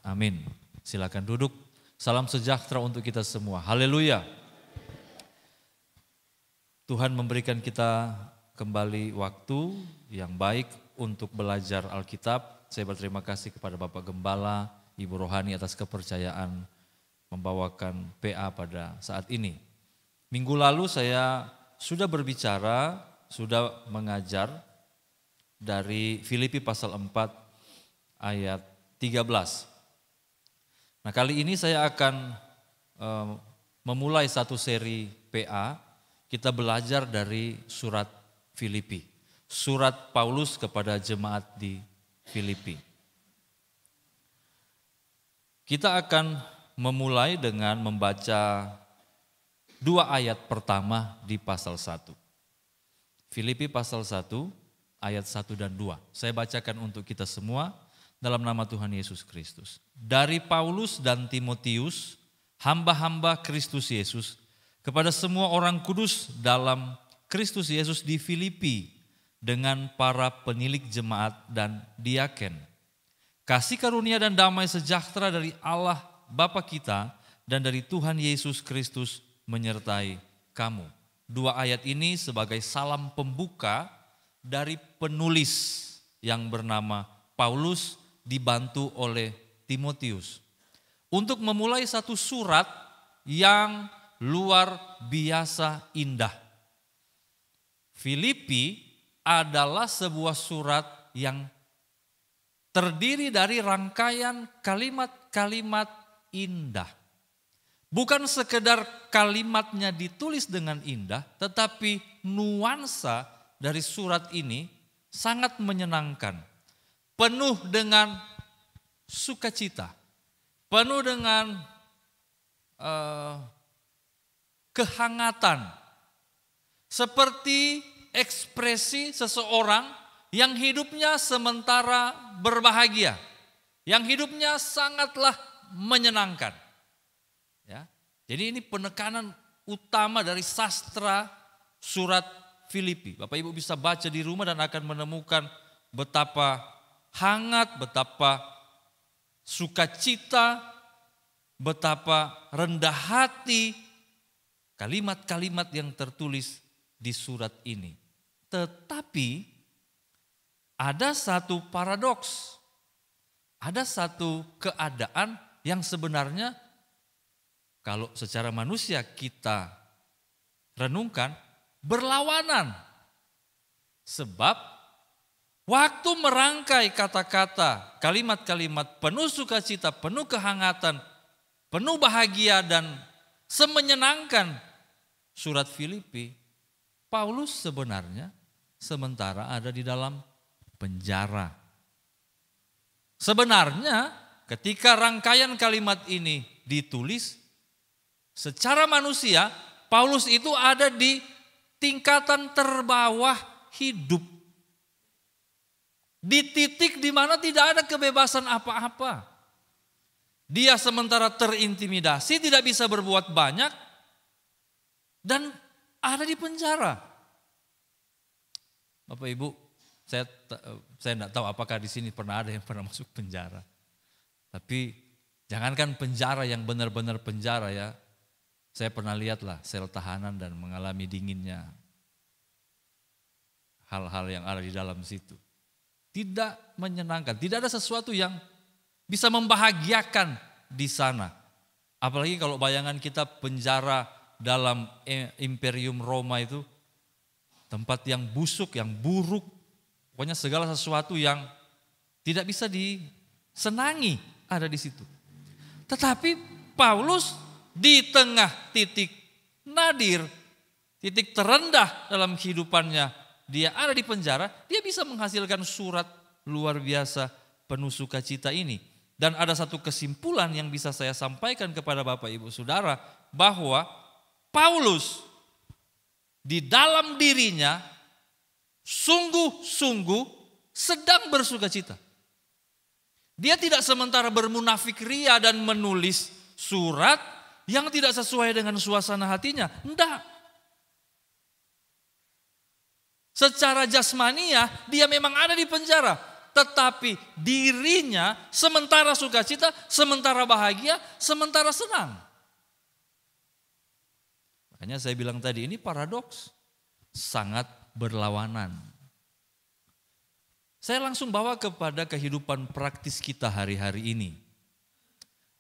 Amin. Silakan duduk. Salam sejahtera untuk kita semua. Haleluya. Tuhan memberikan kita kembali waktu yang baik untuk belajar Alkitab. Saya berterima kasih kepada Bapak Gembala, Ibu Rohani atas kepercayaan membawakan PA pada saat ini. Minggu lalu saya sudah berbicara, sudah mengajar dari Filipi pasal 4 ayat 13. Nah, kali ini saya akan memulai satu seri PA. Kita belajar dari surat Filipi. Surat Paulus kepada jemaat di Filipi. Kita akan memulai dengan membaca 2 ayat pertama di pasal 1. Filipi pasal 1 ayat 1 dan 2. Saya bacakan untuk kita semua dalam nama Tuhan Yesus Kristus. Dari Paulus dan Timotius, hamba-hamba Kristus Yesus, kepada semua orang kudus dalam Kristus Yesus di Filipi, dengan para penilik jemaat dan diaken. Kasih karunia dan damai sejahtera dari Allah Bapa kita dan dari Tuhan Yesus Kristus menyertai kamu. 2 ayat ini sebagai salam pembuka dari penulis yang bernama Paulus dibantu oleh Timotius untuk memulai satu surat yang luar biasa indah. Filipi adalah sebuah surat yang terdiri dari rangkaian kalimat-kalimat indah. Bukan sekedar kalimatnya ditulis dengan indah, tetapi nuansa dari surat ini sangat menyenangkan. Penuh dengan sukacita, penuh dengan kehangatan. Seperti ekspresi seseorang yang hidupnya sementara berbahagia, yang hidupnya sangatlah menyenangkan. Ya, jadi ini penekanan utama dari sastra surat Filipi. Bapak Ibu bisa baca di rumah dan akan menemukan betapa hangat, betapa sukacita, betapa rendah hati kalimat-kalimat yang tertulis di surat ini. Tetapi ada satu paradoks, ada satu keadaan yang sebenarnya kalau secara manusia kita renungkan berlawanan. Sebab waktu merangkai kata-kata, kalimat-kalimat penuh sukacita, penuh kehangatan, penuh bahagia dan semenyenangkan surat Filipi, Paulus sebenarnya sementara ada di dalam penjara. Sebenarnya ketika rangkaian kalimat ini ditulis, secara manusia Paulus itu ada di tingkatan terbawah hidup. Di titik di mana tidak ada kebebasan apa-apa. Dia sementara terintimidasi, tidak bisa berbuat banyak, dan ada di penjara. Bapak Ibu, saya tidak tahu apakah di sini pernah ada yang pernah masuk penjara. Tapi jangankan penjara yang benar-benar penjara ya. Saya pernah lihatlah sel tahanan dan mengalami dinginnya hal-hal yang ada di dalam situ. Tidak menyenangkan, tidak ada sesuatu yang bisa membahagiakan di sana. Apalagi kalau bayangan kita penjara dalam Imperium Roma itu tempat yang busuk, yang buruk. Pokoknya segala sesuatu yang tidak bisa disenangi ada di situ. Tetapi Paulus di tengah titik nadir, titik terendah dalam kehidupannya, dia ada di penjara, dia bisa menghasilkan surat luar biasa penuh sukacita ini. Dan ada satu kesimpulan yang bisa saya sampaikan kepada Bapak Ibu Saudara, bahwa Paulus di dalam dirinya sungguh-sungguh sedang bersukacita. Dia tidak sementara bermunafik ria dan menulis surat yang tidak sesuai dengan suasana hatinya. Enggak. Secara jasmania dia memang ada di penjara. tetapi dirinya sementara sukacita, sementara bahagia, sementara senang. Makanya saya bilang tadi ini paradoks, sangat berlawanan. Saya langsung bawa kepada kehidupan praktis kita hari-hari ini.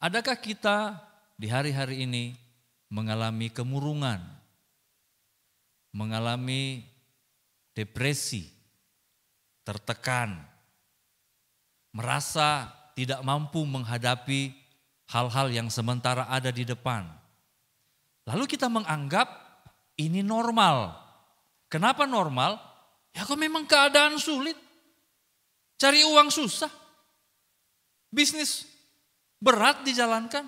Adakah kita di hari-hari ini mengalami kemurungan, mengalami depresi, tertekan, merasa tidak mampu menghadapi hal-hal yang sementara ada di depan. Lalu kita menganggap ini normal. Kenapa normal? Ya kok memang keadaan sulit. Cari uang susah. Bisnis berat dijalankan.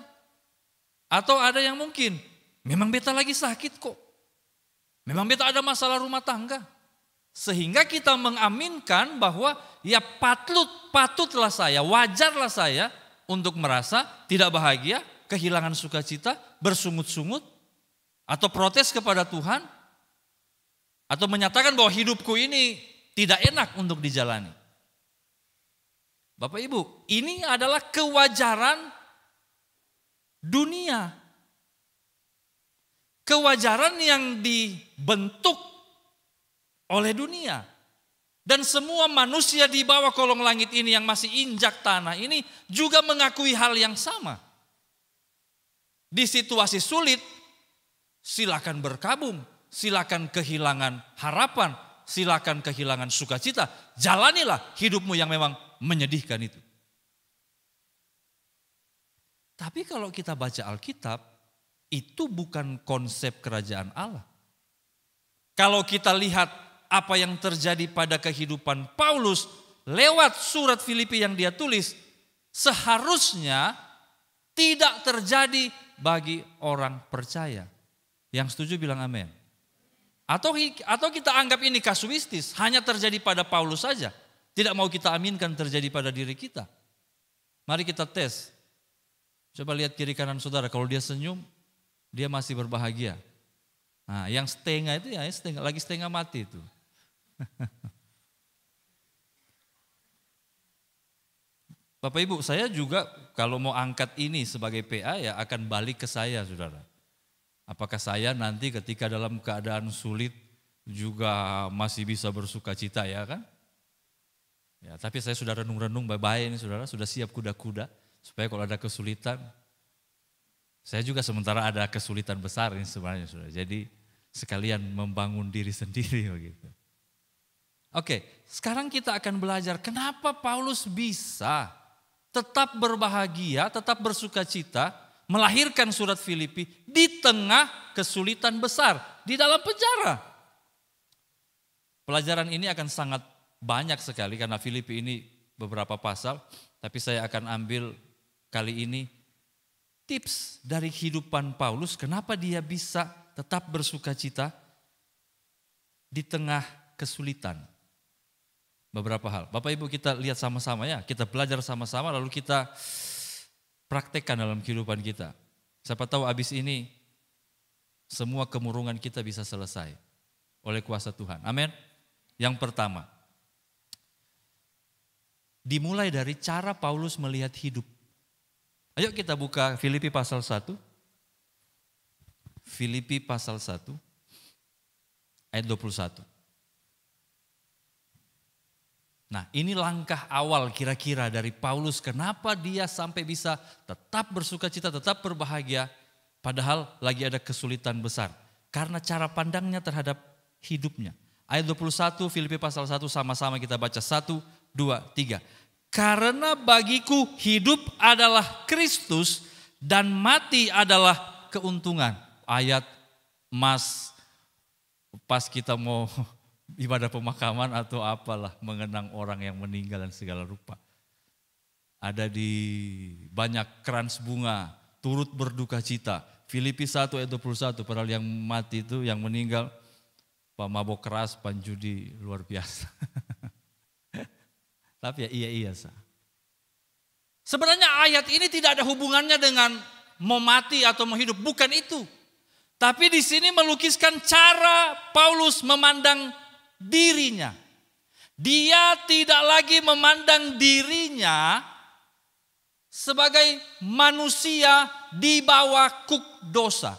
Atau ada yang mungkin, memang beta lagi sakit kok. Memang beta ada masalah rumah tangga. Sehingga kita mengaminkan bahwa ya patutlah saya, wajarlah saya untuk merasa tidak bahagia, kehilangan sukacita, bersungut-sungut, atau protes kepada Tuhan, atau menyatakan bahwa hidupku ini tidak enak untuk dijalani. Bapak Ibu, ini adalah kewajaran dunia. Kewajaran yang dibentuk oleh dunia. Dan semua manusia di bawah kolong langit ini yang masih injak tanah ini juga mengakui hal yang sama. Di situasi sulit, silakan berkabung, silakan kehilangan harapan, silakan kehilangan sukacita. Jalanilah hidupmu yang memang menyedihkan itu. Tapi kalau kita baca Alkitab, itu bukan konsep kerajaan Allah. Kalau kita lihat apa yang terjadi pada kehidupan Paulus lewat surat Filipi yang dia tulis, seharusnya tidak terjadi bagi orang percaya. Yang setuju bilang amin. Atau kita anggap ini kasuistis, hanya terjadi pada Paulus saja. Tidak mau kita aminkan terjadi pada diri kita. Mari kita tes. Coba lihat kiri kanan saudara, kalau dia senyum, dia masih berbahagia. Nah, yang setengah itu ya lagi setengah mati itu. Bapak Ibu, saya juga kalau mau angkat ini sebagai PA ya akan balik ke saya, saudara. Apakah saya nanti ketika dalam keadaan sulit juga masih bisa bersuka cita ya kan? Ya, tapi saya sudah renung-renung baik-baik ini saudara, sudah siap kuda-kuda supaya kalau ada kesulitan. Saya juga sementara ada kesulitan besar ini sebenarnya saudara. Jadi sekalian membangun diri sendiri begitu. Oke, sekarang kita akan belajar kenapa Paulus bisa tetap berbahagia, tetap bersuka cita, melahirkan surat Filipi di tengah kesulitan besar, di dalam penjara. Pelajaran ini akan sangat banyak sekali karena Filipi ini beberapa pasal, tapi saya akan ambil kali ini tips dari kehidupan Paulus, kenapa dia bisa tetap bersuka cita di tengah kesulitan. Beberapa hal. Bapak Ibu kita lihat sama-sama ya, kita belajar sama-sama lalu kita praktekkan dalam kehidupan kita. Siapa tahu abis ini semua kemurungan kita bisa selesai oleh kuasa Tuhan. Amin. Yang pertama, dimulai dari cara Paulus melihat hidup. Ayo kita buka Filipi pasal 1. Filipi pasal 1 ayat 21. Nah, ini langkah awal kira-kira dari Paulus kenapa dia sampai bisa tetap bersuka cita, tetap berbahagia padahal lagi ada kesulitan besar. Karena cara pandangnya terhadap hidupnya. Ayat 21 Filipi pasal 1 sama-sama kita baca 1, 2, 3. Karena bagiku hidup adalah Kristus dan mati adalah keuntungan. Ayat emas pas kita mau ibadah pemakaman atau apalah mengenang orang yang meninggal dan segala rupa. Ada di banyak krans bunga, turut berduka cita. Filipi 1 ayat 21, padahal yang mati itu, yang meninggal, pemabok keras, penjudi luar biasa. Tapi ya iya. Sebenarnya ayat ini tidak ada hubungannya dengan mau mati atau mau hidup, bukan itu. Tapi di sini melukiskan cara Paulus memandang dirinya. Dia tidak lagi memandang dirinya sebagai manusia di bawah kuk dosa.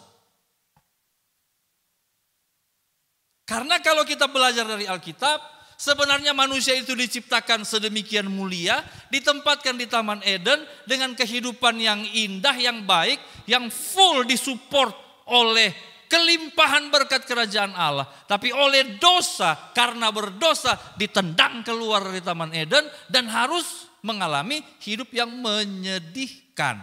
Karena kalau kita belajar dari Alkitab, sebenarnya manusia itu diciptakan sedemikian mulia, ditempatkan di Taman Eden dengan kehidupan yang indah, yang baik, yang full disupport oleh kelimpahan berkat kerajaan Allah. Tapi oleh dosa, karena berdosa ditendang keluar dari Taman Eden dan harus mengalami hidup yang menyedihkan.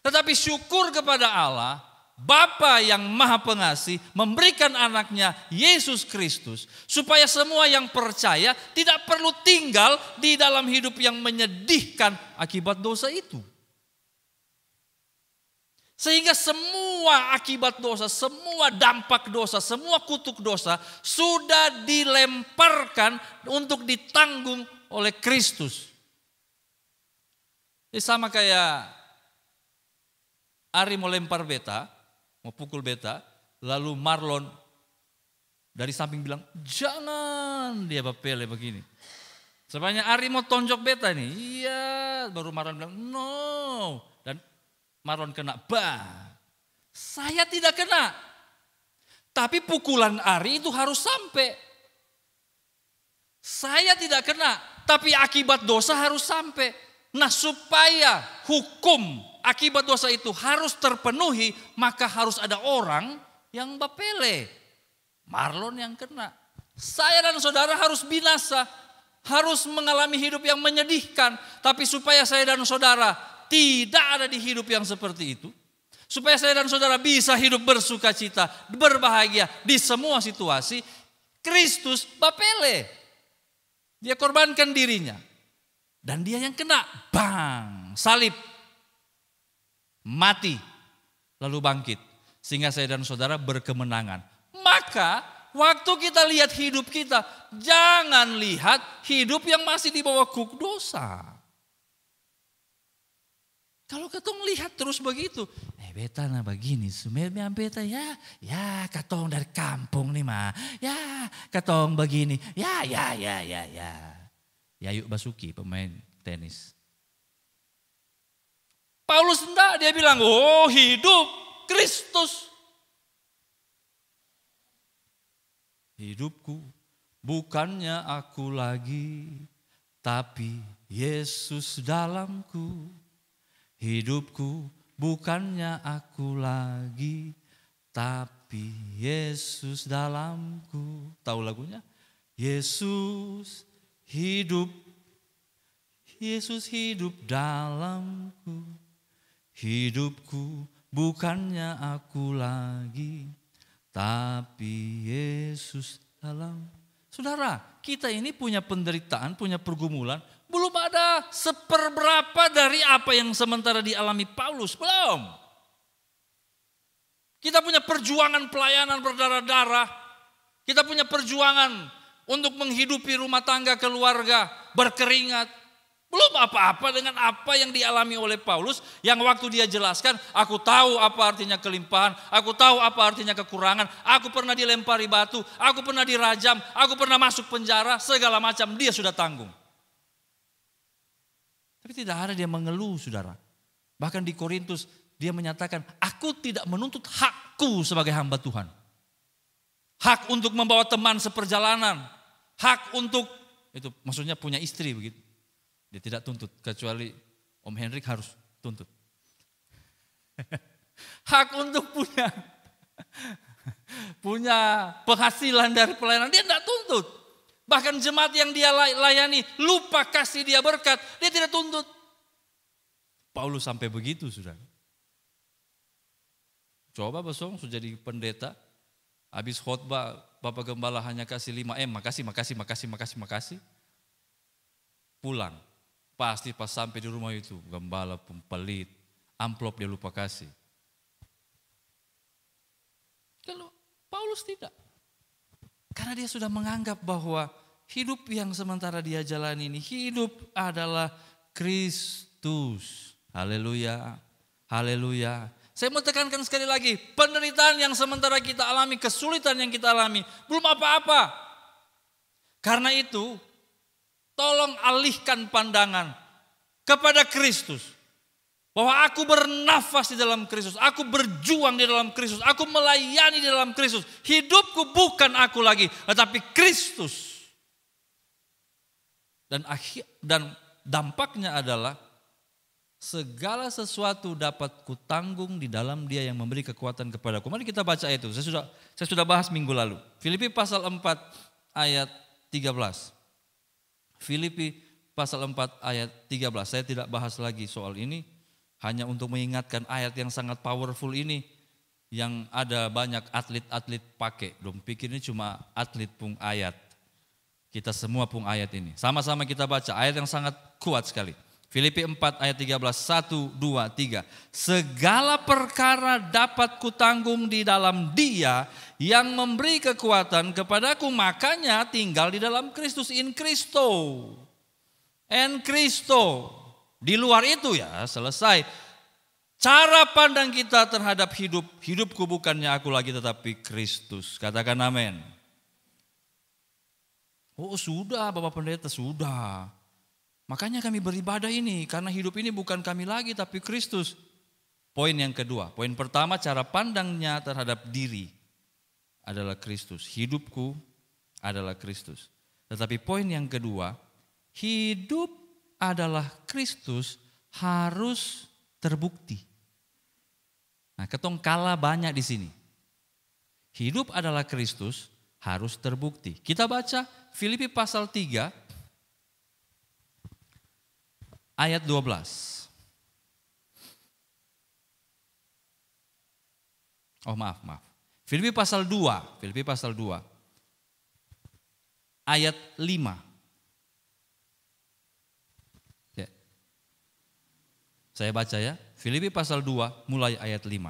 Tetapi syukur kepada Allah, Bapa yang Maha Pengasih memberikan anaknya Yesus Kristus supaya semua yang percaya tidak perlu tinggal di dalam hidup yang menyedihkan akibat dosa itu. Sehingga semua akibat dosa, semua dampak dosa, semua kutuk dosa sudah dilemparkan untuk ditanggung oleh Kristus. Ini sama kayak Ari mau lempar beta, mau pukul beta, lalu Marlon dari samping bilang, jangan, dia bapele begini. Sebenarnya Ari mau tonjok beta nih, iya, baru Marlon bilang, no. Dan Marlon kena, bah. Saya tidak kena. Tapi pukulan Ari itu harus sampai. Saya tidak kena, tapi akibat dosa harus sampai. Nah, supaya hukum akibat dosa itu harus terpenuhi, maka harus ada orang yang bapele. Marlon yang kena. Saya dan saudara harus binasa, harus mengalami hidup yang menyedihkan. Tapi supaya saya dan saudara tidak ada di hidup yang seperti itu, supaya saya dan saudara bisa hidup bersuka cita, berbahagia di semua situasi, Kristus bapele. Dia korbankan dirinya. Dan dia yang kena, bang, salib, mati, lalu bangkit. Sehingga saya dan saudara berkemenangan. Maka waktu kita lihat hidup kita, jangan lihat hidup yang masih di bawah kuk dosa. Kalau ketong lihat terus begitu, beta nah begini, sebenarnya beta ya katong dari kampung nih mah, ya katong begini, ya. Yayu Basuki pemain tenis. Paulus enggak, dia bilang, oh hidup Kristus. Hidupku bukannya aku lagi, tapi Yesus dalamku. Hidupku bukannya aku lagi, tapi Yesus dalamku. Tahu lagunya? Yesus hidup dalamku. Hidupku bukannya aku lagi, tapi Yesus dalam. Saudara, kita ini punya penderitaan, punya pergumulan. Belum ada seperberapa dari apa yang sementara dialami Paulus. Belum. Kita punya perjuangan pelayanan berdarah-darah. Kita punya perjuangan untuk menghidupi rumah tangga keluarga berkeringat. Belum apa-apa dengan apa yang dialami oleh Paulus. Yang waktu dia jelaskan, aku tahu apa artinya kelimpahan. Aku tahu apa artinya kekurangan. Aku pernah dilempari batu. Aku pernah dirajam. Aku pernah masuk penjara. Segala macam dia sudah tanggung. Tapi tidak ada dia mengeluh, saudara. Bahkan di Korintus dia menyatakan, aku tidak menuntut hakku sebagai hamba Tuhan. Hak untuk membawa teman seperjalanan. Hak untuk, itu maksudnya punya istri begitu. Dia tidak tuntut, kecuali Om Henrik harus tuntut. Hak untuk punya penghasilan dari pelayanan, dia tidak tuntut. Bahkan jemaat yang dia layani lupa kasih dia berkat, dia tidak tuntut. Paulus sampai begitu, saudara. Coba besok sudah jadi pendeta, habis khotbah Bapak Gembala hanya kasih 5M, makasih. Pulang, pasti pas sampai di rumah itu, Gembala pelit, amplop dia lupa kasih. Kalau Paulus tidak. Karena dia sudah menganggap bahwa hidup yang sementara dia jalani ini, hidup adalah Kristus. Haleluya, haleluya. Saya mau tekankan sekali lagi, penderitaan yang sementara kita alami, kesulitan yang kita alami, belum apa-apa. Karena itu, tolong alihkan pandangan kepada Kristus. Bahwa aku bernafas di dalam Kristus, aku berjuang di dalam Kristus, aku melayani di dalam Kristus. Hidupku bukan aku lagi, tetapi Kristus. Dan dampaknya adalah segala sesuatu dapat kutanggung di dalam Dia yang memberi kekuatan kepadaku. Mari kita baca itu. Saya sudah bahas minggu lalu. Filipi pasal 4 ayat 13. Filipi pasal 4 ayat 13. Saya tidak bahas lagi soal ini. Hanya untuk mengingatkan ayat yang sangat powerful ini yang ada banyak atlet-atlet pakai. Dong pikir ini cuma atlet pung ayat. Kita semua pung ayat ini. Sama-sama kita baca ayat yang sangat kuat sekali. Filipi 4 ayat 13, 1, 2, 3. Segala perkara dapat kutanggung di dalam Dia yang memberi kekuatan kepadaku. Makanya tinggal di dalam Kristus, in Christo. En Christo. Di luar itu ya selesai. Cara pandang kita terhadap hidup. Hidupku bukannya aku lagi tetapi Kristus. Katakan amin. Oh sudah Bapak Pendeta, sudah. Makanya kami beribadah ini. Karena hidup ini bukan kami lagi tapi Kristus. Poin yang kedua. Poin pertama, cara pandangnya terhadap diri adalah Kristus. Hidupku adalah Kristus. Tetapi poin yang kedua, hidup adalah Kristus harus terbukti. Nah, ketong kalah banyak di sini. Hidup adalah Kristus harus terbukti. Kita baca Filipi pasal 3 ayat 12. Oh maaf. Filipi pasal 2 ayat 5. Saya baca ya, Filipi pasal 2 mulai ayat 5.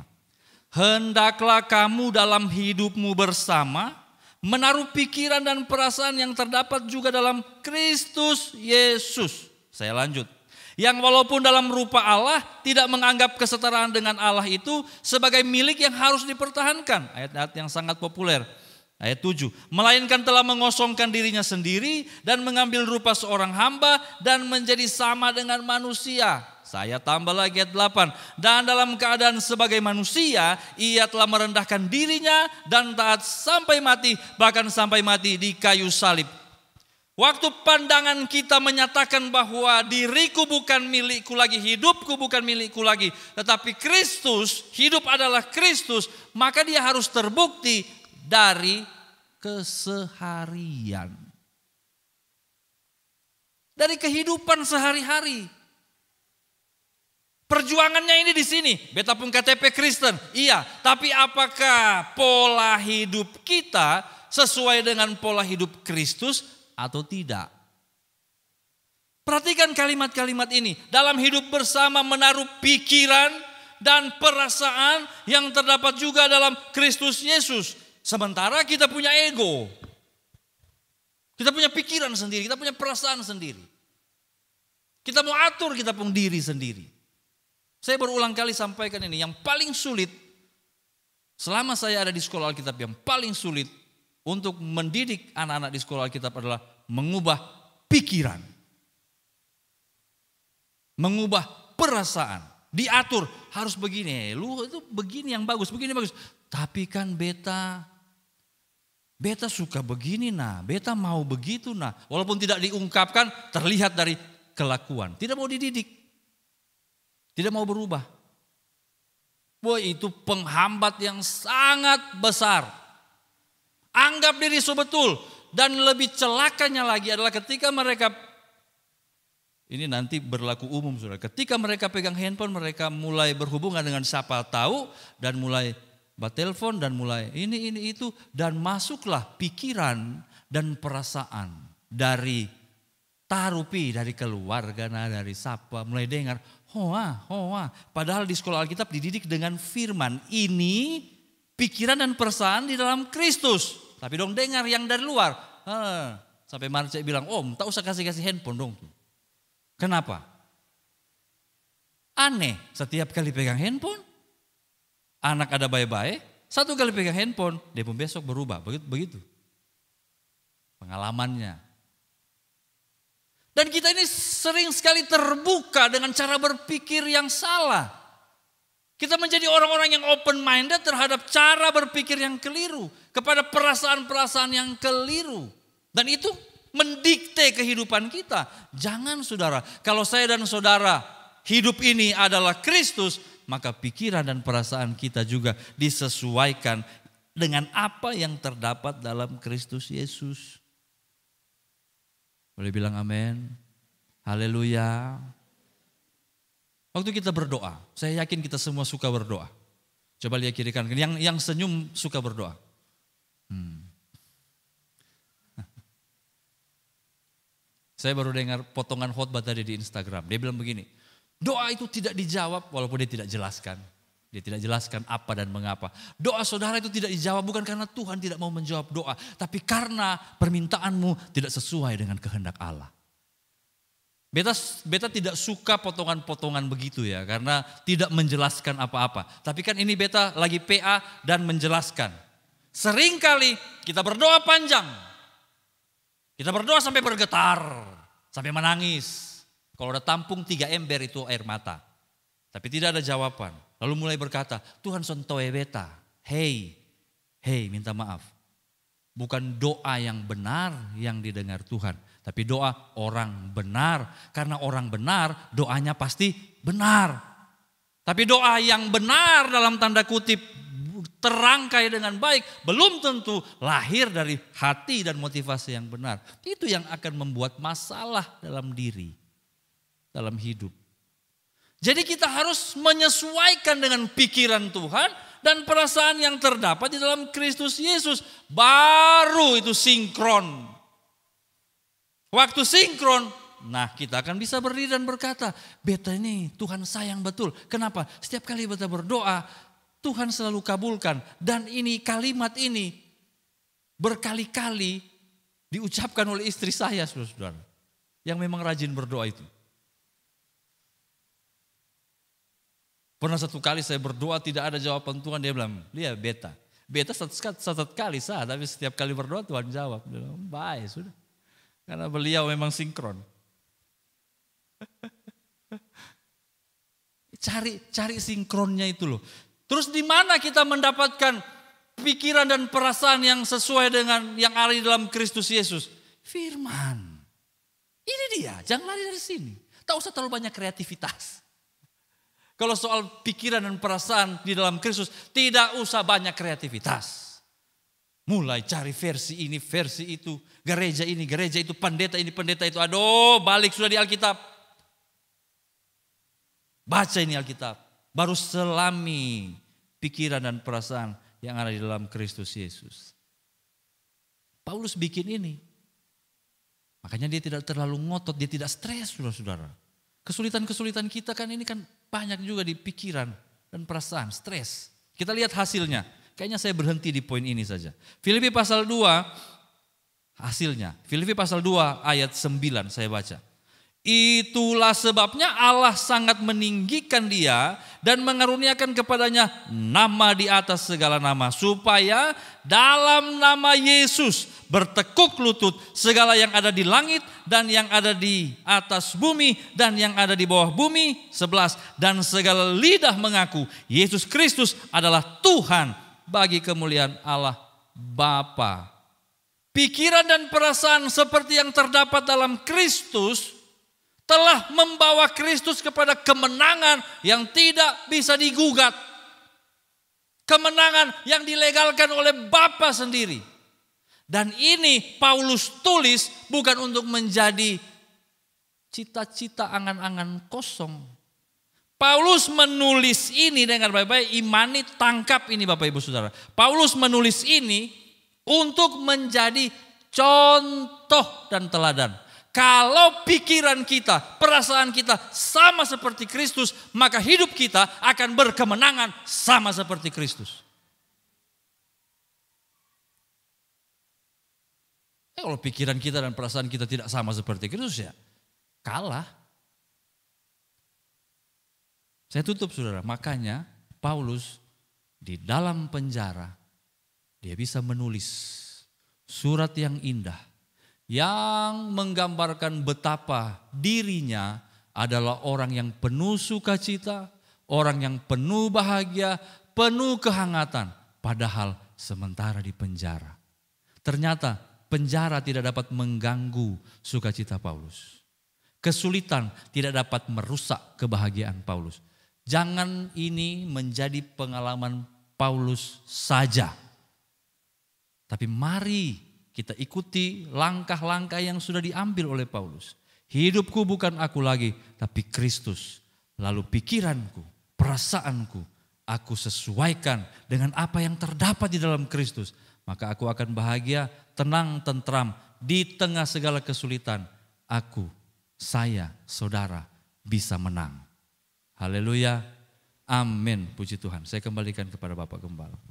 Hendaklah kamu dalam hidupmu bersama menaruh pikiran dan perasaan yang terdapat juga dalam Kristus Yesus. Saya lanjut. Yang walaupun dalam rupa Allah tidak menganggap kesetaraan dengan Allah itu sebagai milik yang harus dipertahankan. Ayat-ayat yang sangat populer. Ayat 7. Melainkan telah mengosongkan dirinya sendiri dan mengambil rupa seorang hamba dan menjadi sama dengan manusia. Saya tambah lagi ayat 8. Dan dalam keadaan sebagai manusia, ia telah merendahkan dirinya dan taat sampai mati, bahkan sampai mati di kayu salib. Waktu pandangan kita menyatakan bahwa diriku bukan milikku lagi, hidupku bukan milikku lagi, tetapi Kristus, hidup adalah Kristus, maka dia harus terbukti dari keseharian. Dari kehidupan sehari-hari. Perjuangannya ini di sini, beta pun KTP Kristen, iya. Tapi apakah pola hidup kita sesuai dengan pola hidup Kristus atau tidak? Perhatikan kalimat-kalimat ini. Dalam hidup bersama menaruh pikiran dan perasaan yang terdapat juga dalam Kristus Yesus. Sementara kita punya ego. Kita punya pikiran sendiri, kita punya perasaan sendiri. Kita mau atur kita pun diri sendiri. Saya berulang kali sampaikan ini, yang paling sulit selama saya ada di sekolah Alkitab, yang paling sulit untuk mendidik anak-anak di sekolah Alkitab adalah mengubah pikiran. Mengubah perasaan. Diatur, harus begini, lu itu begini yang bagus, begini bagus. Tapi kan beta suka begini nah, beta mau begitu nah. Walaupun tidak diungkapkan, terlihat dari kelakuan. Tidak mau dididik. Tidak mau berubah. Wah itu penghambat yang sangat besar. Anggap diri sebetul. Dan lebih celakanya lagi adalah ketika mereka, ini nanti berlaku umum saudara. Ketika mereka pegang handphone, mereka mulai berhubungan dengan siapa tahu. Dan mulai batelpon dan mulai ini itu. Dan masuklah pikiran dan perasaan dari tarupi, dari keluarga, dari sapa, mulai dengar. Hoa. Padahal di sekolah Alkitab dididik dengan firman. Ini pikiran dan perasaan di dalam Kristus. Tapi dong dengar yang dari luar. Sampai Marce bilang, om tak usah kasih handphone dong. Kenapa? Aneh, setiap kali pegang handphone, anak ada baik-baik, satu kali pegang handphone, dia pun besok berubah. Begitu. Pengalamannya. Dan kita ini sering sekali terbuka dengan cara berpikir yang salah. Kita menjadi orang-orang yang open minded terhadap cara berpikir yang keliru. Kepada perasaan-perasaan yang keliru. Dan itu mendikte kehidupan kita. Jangan saudara, kalau saya dan saudara hidup ini adalah Kristus, maka pikiran dan perasaan kita juga disesuaikan dengan apa yang terdapat dalam Kristus Yesus. Boleh bilang amin? Haleluya. Waktu kita berdoa, saya yakin kita semua suka berdoa. Coba lihat kiri kanan, yang senyum suka berdoa. Saya baru dengar potongan khotbah tadi di Instagram. Dia bilang begini, doa itu tidak dijawab walaupun dia tidak jelaskan. Dia tidak jelaskan apa dan mengapa. Doa saudara itu tidak dijawab bukan karena Tuhan tidak mau menjawab doa. Tapi karena permintaanmu tidak sesuai dengan kehendak Allah. Beta tidak suka potongan-potongan begitu ya. Karena tidak menjelaskan apa-apa. Tapi kan ini beta lagi PA dan menjelaskan. Seringkali kita berdoa panjang. Kita berdoa sampai bergetar. Sampai menangis. Kalau udah tampung 3 ember itu air mata. Tapi tidak ada jawaban. Lalu mulai berkata, Tuhan sontoe beta. Hey, minta maaf. Bukan doa yang benar yang didengar Tuhan. Tapi doa orang benar. Karena orang benar doanya pasti benar. Tapi doa yang benar dalam tanda kutip terangkai dengan baik. Belum tentu lahir dari hati dan motivasi yang benar. Itu yang akan membuat masalah dalam diri. Dalam hidup. Jadi kita harus menyesuaikan dengan pikiran Tuhan dan perasaan yang terdapat di dalam Kristus Yesus. Baru itu sinkron. Waktu sinkron, nah kita akan bisa berdiri dan berkata, beta ini Tuhan sayang betul. Kenapa? Setiap kali beta berdoa, Tuhan selalu kabulkan. Dan ini kalimat ini berkali-kali diucapkan oleh istri saya, saudara. Yang memang rajin berdoa itu. Pernah satu kali saya berdoa tidak ada jawaban Tuhan, dia bilang, lihat beta. Beta satu kali sah, tapi setiap kali berdoa Tuhan jawab. Dia bilang, baik sudah. Karena beliau memang sinkron. Cari sinkronnya itu loh. Terus di mana kita mendapatkan pikiran dan perasaan yang sesuai dengan yang ada di dalam Kristus Yesus? Firman. Ini dia, jangan lari dari sini. Tak usah terlalu banyak kreativitas. Kalau soal pikiran dan perasaan di dalam Kristus, tidak usah banyak kreativitas. Mulai cari versi ini, versi itu, gereja ini, gereja itu, pendeta ini, pendeta itu. Aduh, balik sudah di Alkitab. Baca ini Alkitab. Baru selami pikiran dan perasaan yang ada di dalam Kristus Yesus. Paulus bikin ini. Makanya dia tidak terlalu ngotot, dia tidak stres, saudara-saudara. Kesulitan-kesulitan kita kan ini kan banyak juga di pikiran dan perasaan, stres. Kita lihat hasilnya. Kayaknya saya berhenti di poin ini saja. Filipi pasal 2 hasilnya. Filipi pasal 2 ayat 9 saya baca. Itulah sebabnya Allah sangat meninggikan dia dan mengaruniakan kepadanya nama di atas segala nama. Supaya dalam nama Yesus bertekuk lutut segala yang ada di langit dan yang ada di atas bumi dan yang ada di bawah bumi. 11. Dan segala lidah mengaku Yesus Kristus adalah Tuhan bagi kemuliaan Allah Bapa. Pikiran dan perasaan seperti yang terdapat dalam Kristus telah membawa Kristus kepada kemenangan yang tidak bisa digugat. Kemenangan yang dilegalkan oleh Bapa sendiri. Dan ini Paulus tulis bukan untuk menjadi cita-cita angan-angan kosong. Paulus menulis ini dengan baik-baik, imani tangkap ini Bapak Ibu Saudara. Paulus menulis ini untuk menjadi contoh dan teladan. Kalau pikiran kita, perasaan kita sama seperti Kristus, maka hidup kita akan berkemenangan sama seperti Kristus. Kalau pikiran kita dan perasaan kita tidak sama seperti Kristus ya kalah. Saya tutup saudara, makanya Paulus di dalam penjara dia bisa menulis surat yang indah. yang menggambarkan betapa dirinya adalah orang yang penuh sukacita, orang yang penuh bahagia, penuh kehangatan, padahal sementara di penjara. Ternyata penjara tidak dapat mengganggu sukacita Paulus. Kesulitan tidak dapat merusak kebahagiaan Paulus. Jangan ini menjadi pengalaman Paulus saja. Tapi mari kita ikuti langkah-langkah yang sudah diambil oleh Paulus. Hidupku bukan aku lagi, tapi Kristus. Lalu pikiranku, perasaanku, aku sesuaikan dengan apa yang terdapat di dalam Kristus. Maka aku akan bahagia, tenang, tentram di tengah segala kesulitan. Aku, saya, saudara bisa menang. Haleluya, amin, puji Tuhan. Saya kembalikan kepada Bapak Gembala.